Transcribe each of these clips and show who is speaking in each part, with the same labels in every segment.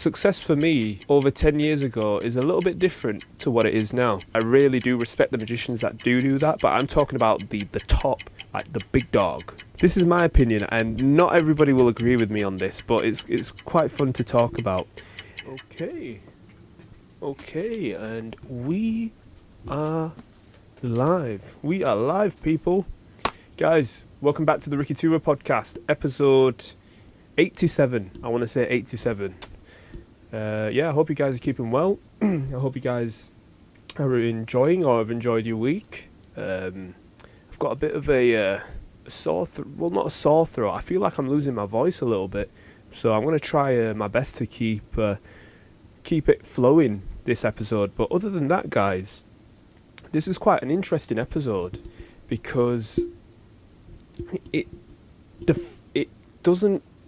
Speaker 1: Success for me over 10 years ago is a little bit different to what it is now. I really do respect the magicians that do that, but I'm talking about the top, like the big dog. This is my opinion, and not everybody will agree with me on this, but it's quite fun to talk about. Okay, and we are live. We are live, people. Guys, welcome back to the Ricky2ra Podcast, episode 87. I want to say 87. I hope you guys are keeping well. I hope you guys are enjoying or have enjoyed your week. I've got a bit of a sore throat. Well, not a sore throat. I feel like I'm losing my voice a little bit. So I'm going to try my best to keep it flowing this episode. But other than that, guys, this is quite an interesting episode because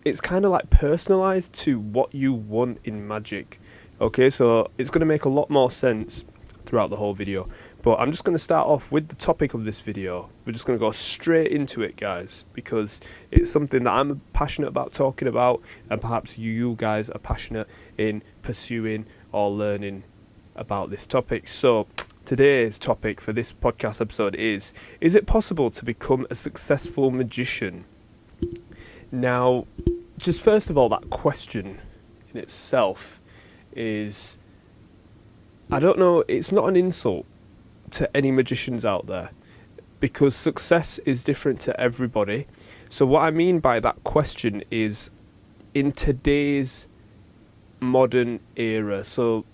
Speaker 1: it's kind of like personalized to what you want in magic. Okay, so it's going to make a lot more sense throughout the whole video. But I'm just going to start off with the topic of this video. We're just going to go straight into it, guys, because it's something that I'm passionate about talking about, and perhaps you guys are passionate in pursuing or learning about this topic. So today's topic for this podcast episode is it possible to become a successful magician? Now, just first of all, that question in itself is, I don't know, it's not an insult to any magicians out there, because success is different to everybody. So what I mean by that question is, in today's modern era, so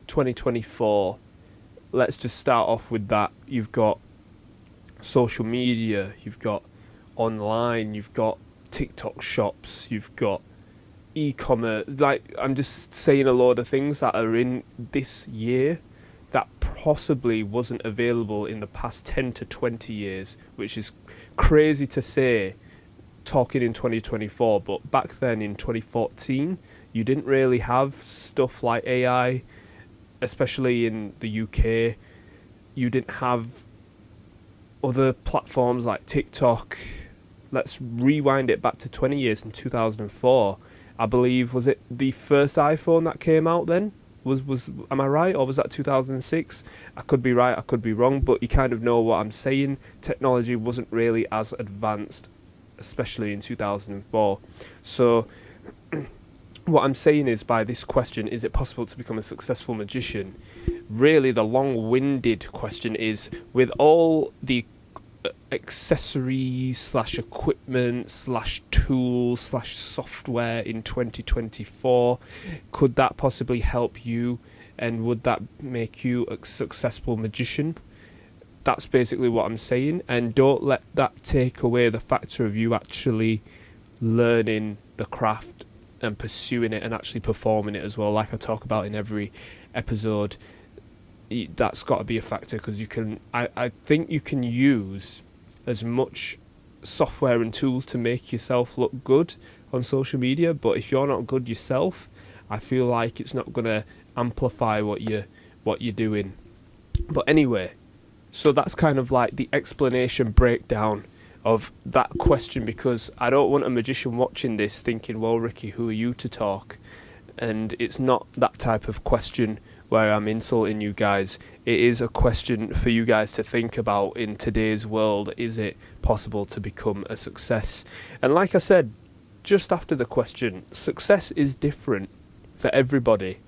Speaker 1: 2024, let's just start off with that. You've got social media, you've got online, you've got TikTok shops, you've got e-commerce. Like, I'm just saying a load of things that are in this year that possibly wasn't available in the past 10 to 20 years, which is crazy to say talking in 2024, but back then in 2014 you didn't really have stuff like AI, especially in the UK. You didn't have other platforms like TikTok. Let's rewind it back to 20 years in 2004. I believe, was it the first iPhone that came out then? Am I right? Or was that 2006? I could be right, I could be wrong, but you kind of know what I'm saying. Technology wasn't really as advanced, especially in 2004. So what I'm saying is, by this question, is it possible to become a successful magician? Really, the long-winded question is, with all the accessories / equipment / tools / software in 2024, could that possibly help you, and would that make you a successful magician? That's basically what I'm saying, and don't let that take away the factor of you actually learning the craft and pursuing it and actually performing it as well, like I talk about in every episode. That's got to be a factor, because I think you can use as much software and tools to make yourself look good on social media, but if you're not good yourself, I feel like it's not going to amplify what you're doing. But anyway, so that's kind of like the explanation breakdown of that question, because I don't want a magician watching this thinking, well, Ricky, who are you to talk? And it's not that type of question where I'm insulting you guys. It is a question for you guys to think about in today's world. Is it possible to become a success? And like I said, just after the question, success is different for everybody.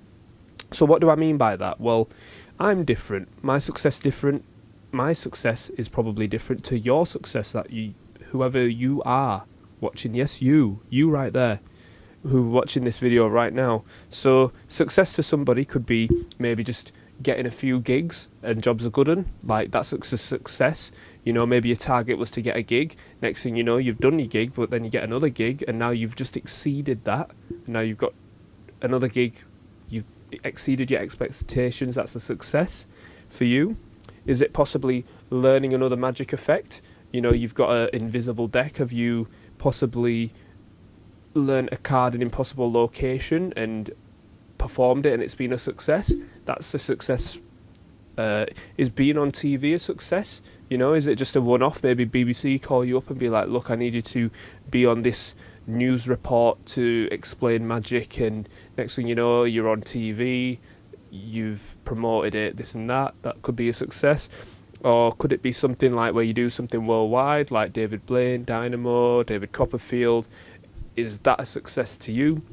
Speaker 1: So what do I mean by that? Well, I'm different. My success different. My success is probably different to your success, that whoever you are watching. Yes, you right there, who are watching this video right now. So success to somebody could be maybe just getting a few gigs and jobs are good un. Like, that's a success. You know, maybe your target was to get a gig. Next thing you know, you've done your gig, but then you get another gig, and now you've just exceeded that. And now you've got another gig. You've exceeded your expectations. That's a success for you. Is it possibly learning another magic effect? You know, you've got an invisible deck. Have you possibly learned a card in impossible location and performed it and it's been a success? That's a success. Is being on TV a success? You know, is it just a one-off? Maybe BBC call you up and be like, look, I need you to be on this news report to explain magic, and next thing you know, you're on TV, you've promoted it, this and that. That could be a success. Or could it be something like where you do something worldwide, like David Blaine, Dynamo, David Copperfield? Is that a success to you?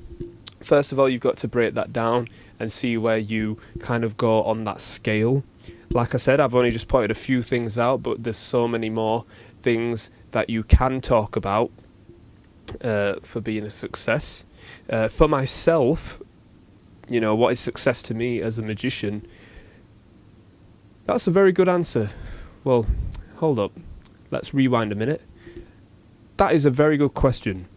Speaker 1: First of all, you've got to break that down and see where you kind of go on that scale. Like I said, I've only just pointed a few things out, but there's so many more things that you can talk about for being a success. For myself, what is success to me as a magician? That's a very good answer. Well, hold up. Let's rewind a minute. That is a very good question.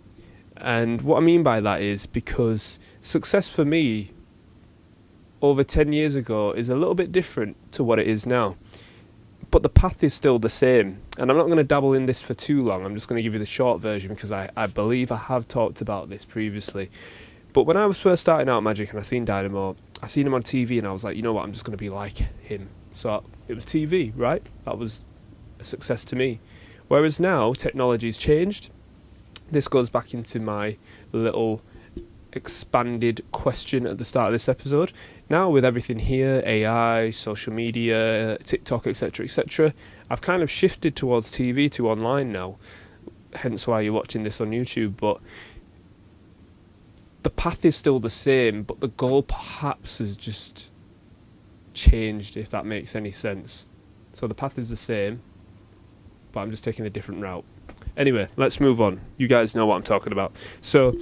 Speaker 1: And what I mean by that is because success for me over 10 years ago is a little bit different to what it is now. But the path is still the same. And I'm not going to dabble in this for too long. I'm just going to give you the short version because I believe I have talked about this previously. But when I was first starting out magic and I seen Dynamo, I seen him on TV and I was like, you know what, I'm just going to be like him. So it was TV, right? That was a success to me. Whereas now, technology's changed. This goes back into my little expanded question at the start of this episode. Now with everything here, AI, social media, TikTok, etc., I've kind of shifted towards TV to online now. Hence why you're watching this on YouTube. But the path is still the same, but the goal perhaps has just changed, if that makes any sense. So the path is the same, but I'm just taking a different route. Anyway, let's move on. You guys know what I'm talking about. So,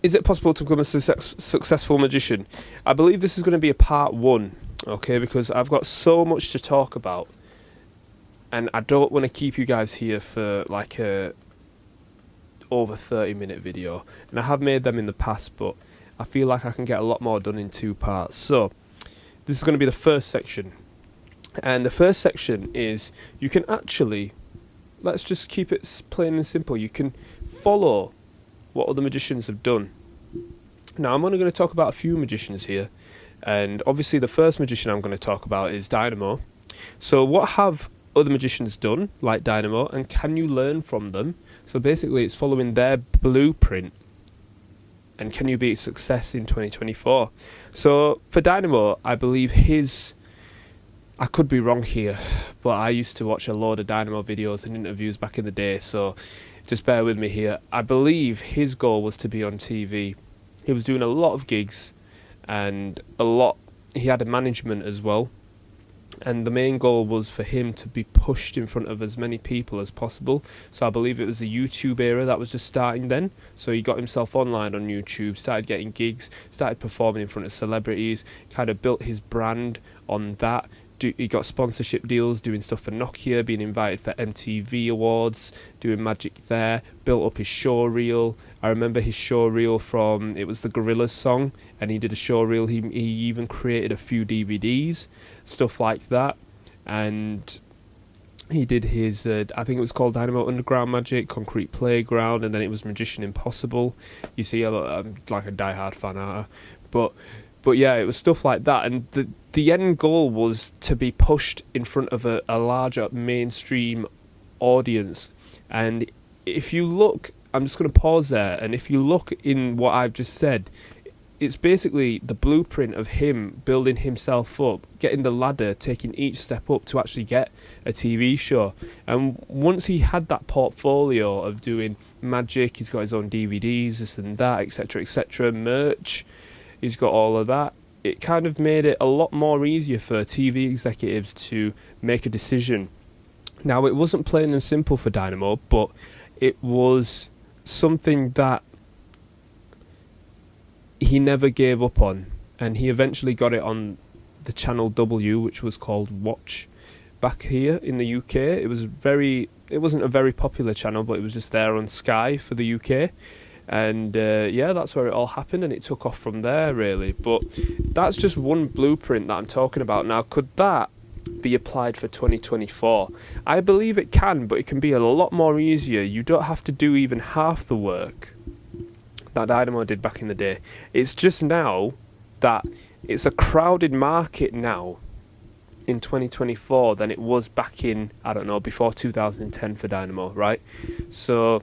Speaker 1: is it possible to become a successful magician? I believe this is going to be a part 1, okay, because I've got so much to talk about, and I don't want to keep you guys here for like a over 30-minute video. And I have made them in the past, but I feel like I can get a lot more done in 2 parts. So, this is going to be the first section. And the first section is you can actually, let's just keep it plain and simple, you can follow what other magicians have done. Now, I'm only going to talk about a few magicians here. And obviously the first magician I'm going to talk about is Dynamo. So what have other magicians done, like Dynamo, and can you learn from them? So basically it's following their blueprint. And can you be a success in 2024? So for Dynamo, I believe I could be wrong here, but I used to watch a load of Dynamo videos and interviews back in the day, so just bear with me here. I believe his goal was to be on TV. He was doing a lot of gigs and he had a management as well. And the main goal was for him to be pushed in front of as many people as possible. So I believe it was the YouTube era that was just starting then. So he got himself online on YouTube, started getting gigs, started performing in front of celebrities, kind of built his brand on that. He got sponsorship deals, doing stuff for Nokia, being invited for MTV Awards, doing magic there, built up his show reel. I remember his show reel it was the Gorillaz song, and he did a show reel. He even created a few DVDs, stuff like that. And he did his, I think it was called Dynamo Underground Magic, Concrete Playground, and then it was Magician Impossible. You see, I'm like a diehard fan, aren't I? But yeah, it was stuff like that, and the end goal was to be pushed in front of a larger mainstream audience. And if you look, I'm just going to pause there, and if you look in what I've just said, it's basically the blueprint of him building himself up, getting the ladder, taking each step up to actually get a TV show. And once he had that portfolio of doing magic, he's got his own DVDs, this and that, etc., merch, he's got all of that. It kind of made it a lot more easier for TV executives to make a decision. Now, it wasn't plain and simple for Dynamo, but it was something that he never gave up on. And he eventually got it on the channel W, which was called Watch back here in the UK. It wasn't a very popular channel, but it was just there on Sky for the UK. And that's where it all happened, and it took off from there, really. But that's just one blueprint that I'm talking about. Now, could that be applied for 2024? I believe it can, but it can be a lot more easier. You don't have to do even half the work that Dynamo did back in the day. It's just now that it's a crowded market now in 2024 than it was back in, before 2010 for Dynamo, right? So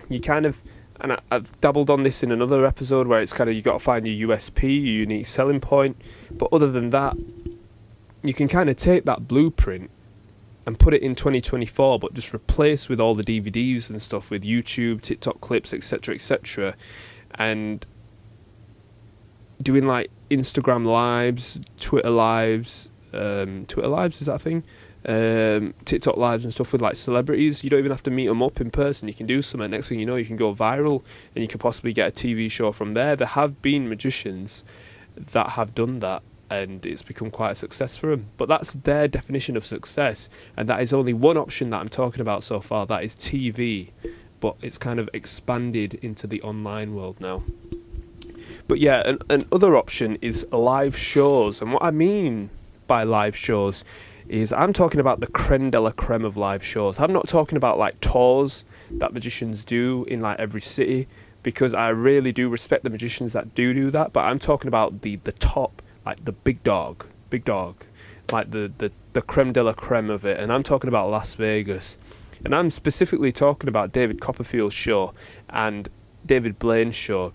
Speaker 1: you kind of, and I've dabbled on this in another episode where it's kind of, you got to find your USP, your unique selling point. But other than that, you can kind of take that blueprint and put it in 2024, but just replace with all the DVDs and stuff with YouTube, TikTok clips, etc., and doing like Instagram lives, Twitter lives, is that a thing? TikTok lives and stuff with like celebrities. You don't even have to meet them up in person. You can do something. Next thing you know, you can go viral, and you can possibly get a TV show from there. There have been magicians that have done that, and it's become quite a success for them. But that's their definition of success, and that is only one option that I'm talking about so far. That is TV, but it's kind of expanded into the online world now. But yeah, an other option is live shows, and what I mean by live shows is I'm talking about the creme de la creme of live shows. I'm not talking about like tours that magicians do in like every city, because I really do respect the magicians that do that, but I'm talking about the top, like the big dog, like the creme de la creme of it, and I'm talking about Las Vegas. And I'm specifically talking about David Copperfield's show and David Blaine's show,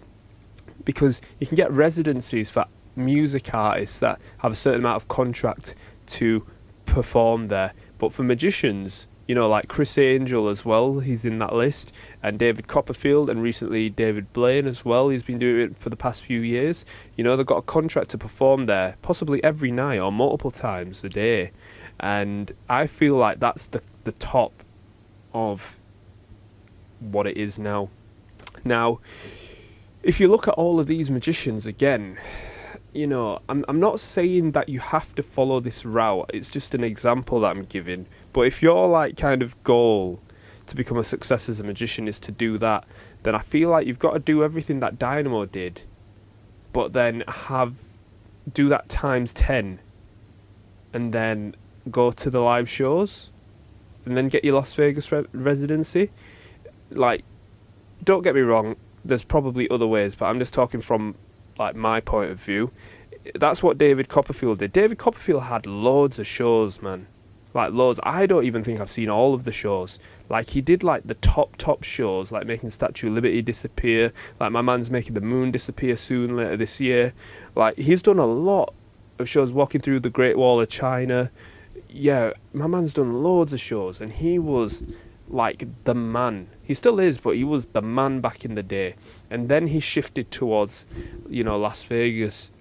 Speaker 1: because you can get residencies for music artists that have a certain amount of contract to perform there. But for magicians, you know, like Chris Angel as well, he's in that list, and David Copperfield, and recently David Blaine as well, he's been doing it for the past few years. You know, they've got a contract to perform there possibly every night or multiple times a day, and I feel like that's the top of what it is now. Now, if you look at all of these magicians again, you know, I'm not saying that you have to follow this route. It's just an example that I'm giving. But if your like kind of goal to become a success as a magician is to do that, then I feel like you've got to do everything that Dynamo did, but then do that times 10, and then go to the live shows, and then get your Las Vegas residency. Like, don't get me wrong, there's probably other ways, but I'm just talking from like my point of view. That's what David Copperfield did. David Copperfield had loads of shows, man. Like loads. I don't even think I've seen all of the shows. Like he did like the top shows, like making Statue of Liberty disappear. Like my man's making the moon disappear soon later this year. Like he's done a lot of shows, walking through the Great Wall of China. Yeah, my man's done loads of shows, and he was like the man. He still is, but he was the man back in the day. And then he shifted towards, you know, Las Vegas.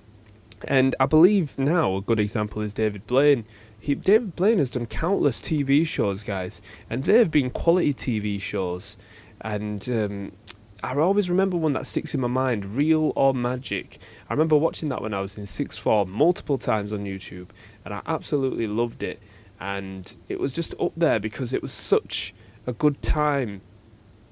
Speaker 1: And I believe now a good example is David Blaine. David Blaine has done countless TV shows, guys, and they've been quality TV shows. And I always remember one that sticks in my mind, Real or Magic. I remember watching that when I was in sixth form multiple times on YouTube, and I absolutely loved it. And it was just up there because it was such a good time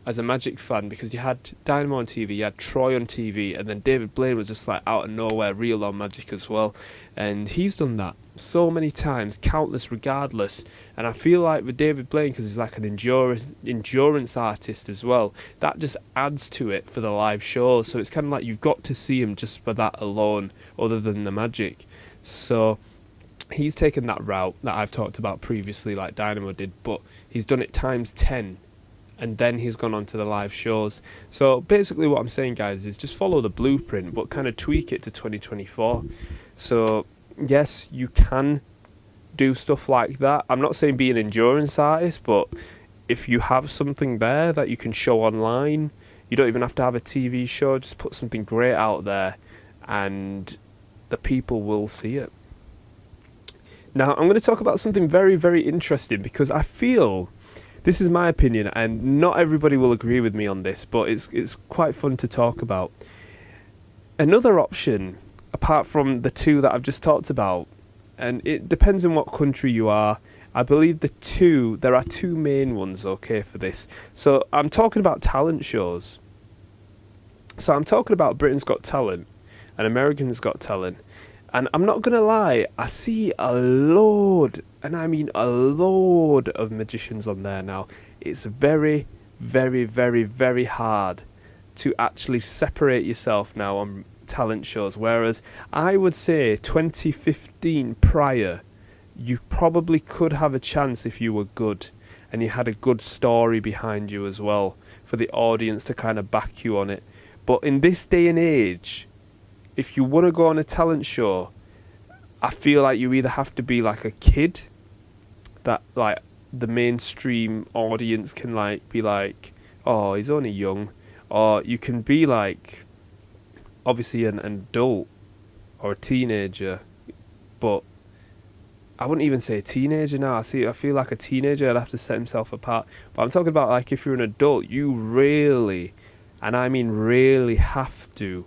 Speaker 1: as a Magic fan, because you had Dynamo on TV, you had Troy on TV, and then David Blaine was just like out of nowhere, Real or Magic as well. And he's done that so many times, countless regardless. And I feel like with David Blaine, because he's like an endurance artist as well, that just adds to it for the live shows. So it's kind of like you've got to see him just for that alone, other than the Magic. So he's taken that route that I've talked about previously, like Dynamo did, but he's done it times 10, and then he's gone on to the live shows. So basically what I'm saying, guys, is just follow the blueprint, but kind of tweak it to 2024. So yes, you can do stuff like that. I'm not saying be an endurance artist, but if you have something there that you can show online, you don't even have to have a TV show, just put something great out there and the people will see it. Now, I'm going to talk about something very, very interesting, because I feel, this is my opinion, and not everybody will agree with me on this, but it's quite fun to talk about. Another option, apart from the two that I've just talked about, and it depends on what country you are, I believe there are two main ones, okay, for this. So I'm talking about talent shows. So I'm talking about Britain's Got Talent and American's Got Talent. And I'm not going to lie, I see a load, and I mean a load of magicians on there now. It's very, very, very, very hard to actually separate yourself now on talent shows. Whereas I would say 2015 prior, you probably could have a chance if you were good. and you had a good story behind you as well for the audience to kind of back you on it. But in this day and age, if you want to go on a talent show, I feel like you either have to be like a kid that like the mainstream audience can like be like, oh, he's only young, or you can be like obviously an adult or a teenager, but I wouldn't even say a teenager now. I feel like a teenager would have to set himself apart. But I'm talking about like if you're an adult, you really, and I mean really, have to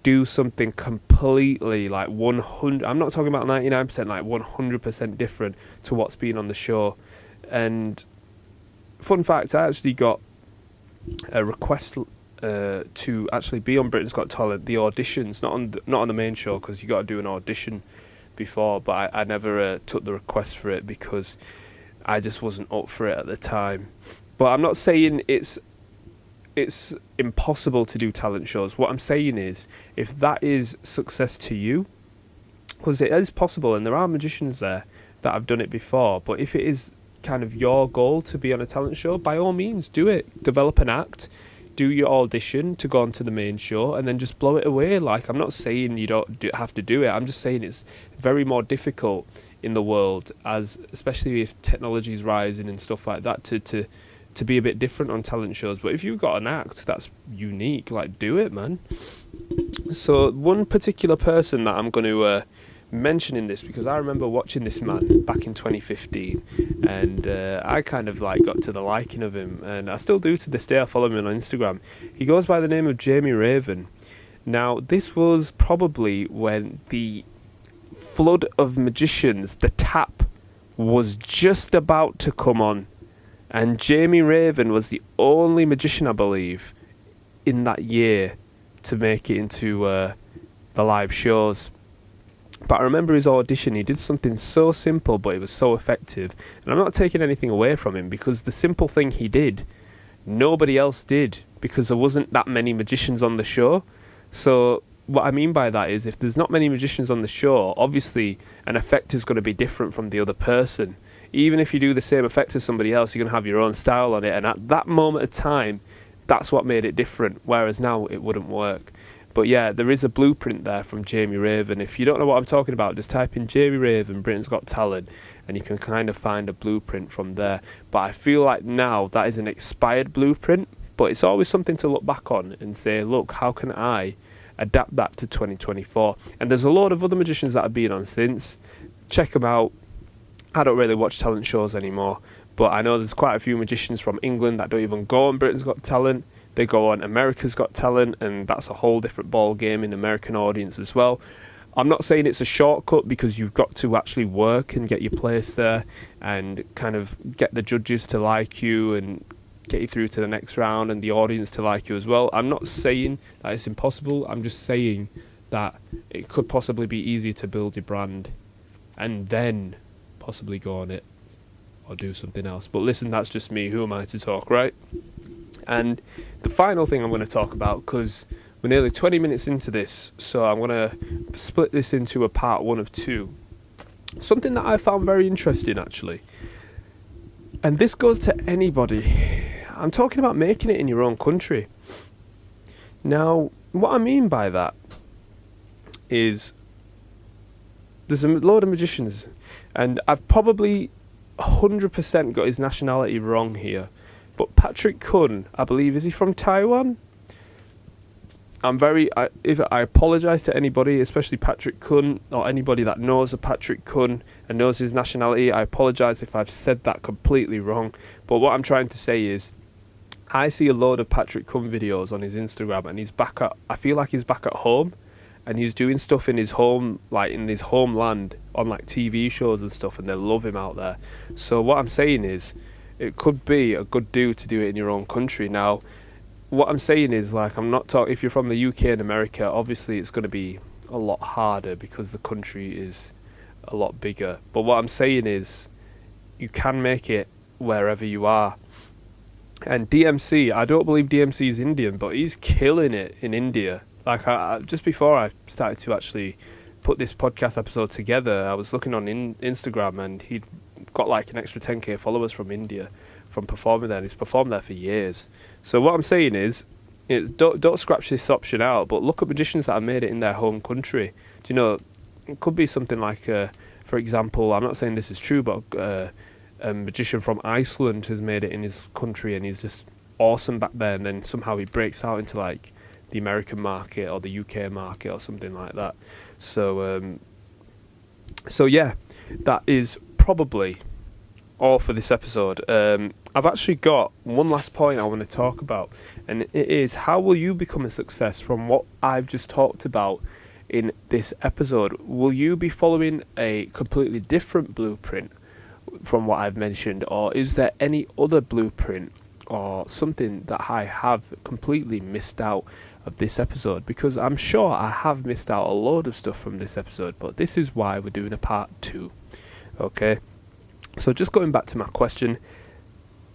Speaker 1: do something completely like 100. I'm not talking about 99%, like 100% different to what's been on the show. And fun fact, I actually got a request to actually be on Britain's Got Talent, the auditions, not on the main show, because you got to do an audition before, but I never took the request for it because I just wasn't up for it at the time. But I'm not saying it's impossible to do talent shows. What I'm saying is, if that is success to you, because it is possible, and there are magicians there that have done it before, but if it is kind of your goal to be on a talent show, by all means do it. Develop an act, do your audition to go onto the main show, and then just blow it away. Like, I'm not saying you don't have to do it. I'm just saying it's very more difficult in the world, as especially if technology is rising and stuff like that, to be a bit different on talent shows. But if you've got an act that's unique, like, do it, man. So one particular person that I'm going to mention in this, because I remember watching this man back in 2015, and I kind of like got to the liking of him, and I still do to this day. I follow him on Instagram. He goes by the name of Jamie Raven. Now, this was probably when the flood of magicians, the tap, was just about to come on, and Jamie Raven was the only magician, I believe, in that year to make it into the live shows. But I remember his audition. He did something so simple, but it was so effective. And I'm not taking anything away from him, because the simple thing he did, nobody else did, because there wasn't that many magicians on the show. So what I mean by that is, if there's not many magicians on the show, obviously an effect is going to be different from the other person. Even if you do the same effect as somebody else, you're going to have your own style on it. And at that moment of time, that's what made it different. Whereas now it wouldn't work. But yeah, there is a blueprint there from Jamie Raven. If you don't know what I'm talking about, just type in Jamie Raven, Britain's Got Talent, and you can kind of find a blueprint from there. But I feel like now that is an expired blueprint, but it's always something to look back on and say, look, how can I adapt that to 2024? And there's a lot of other magicians that have been on since. Check them out. I don't really watch talent shows anymore, but I know there's quite a few magicians from England that don't even go on Britain's Got Talent. They go on America's Got Talent, and that's a whole different ball game in American audience as well. I'm not saying it's a shortcut, because you've got to actually work and get your place there and kind of get the judges to like you and get you through to the next round, and the audience to like you as well. I'm not saying that it's impossible. I'm just saying that it could possibly be easier to build your brand and then possibly go on it or do something else. But listen, that's just me. Who am I to talk, right? And the final thing I'm going to talk about, because we're nearly 20 minutes into this, so I'm going to split this into a part 1 of 2. Something that I found very interesting, actually. And this goes to anybody. I'm talking about making it in your own country. Now, what I mean by that is there's a load of magicians, and I've probably 100% got his nationality wrong here. But Patrick Kun, I believe, is he from Taiwan? I apologise to anybody, especially Patrick Kun, or anybody that knows a Patrick Kun and knows his nationality. I apologise if I've said that completely wrong. But what I'm trying to say is, I see a load of Patrick Kun videos on his Instagram, and I feel like he's back at home, and he's doing stuff in his home, like in his homeland, on like TV shows and stuff, and they love him out there. So what I'm saying is, it could be a good do to do it in your own country. Now, what I'm saying is, like, I'm not talking, if you're from the UK and America, obviously it's going to be a lot harder because the country is a lot bigger. But what I'm saying is, you can make it wherever you are. And DMC, I don't believe DMC is Indian, but he's killing it in India. Like, just before I started to actually put this podcast episode together, I was looking on Instagram, and he'd got like an extra 10k followers from India from performing there, and he's performed there for years. So what I'm saying is, don't scratch this option out, but look at magicians that have made it in their home country. Do you know, it could be something like, for example, I'm not saying this is true, but a magician from Iceland has made it in his country, and he's just awesome back there, and then somehow he breaks out into like the American market or the UK market or something like that. So yeah, that is probably all for this episode. I've actually got one last point I want to talk about, and it is, how will you become a success from what I've just talked about in this episode? Will you be following a completely different blueprint from what I've mentioned, or is there any other blueprint or something that I have completely missed out of this episode? Because I'm sure I have missed out a load of stuff from this episode, but this is why we're doing a part 2. Okay, so just going back to my question,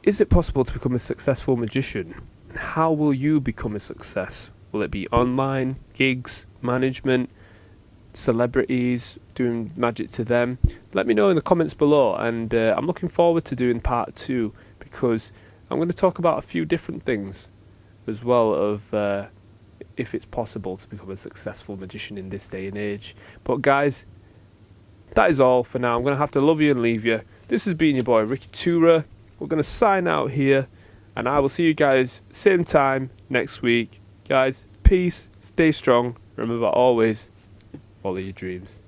Speaker 1: is it possible to become a successful magician? And how will you become a success? Will it be online, gigs, management, celebrities, doing magic to them? Let me know in the comments below, and I'm looking forward to doing part 2, because I'm going to talk about a few different things as well of if it's possible to become a successful magician in this day and age. But guys, that is all for now. I'm going to have to love you and leave you. This has been your boy Ricky2ra. We're going to sign out here, and I will see you guys same time next week. Guys, peace, stay strong. Remember, always follow your dreams.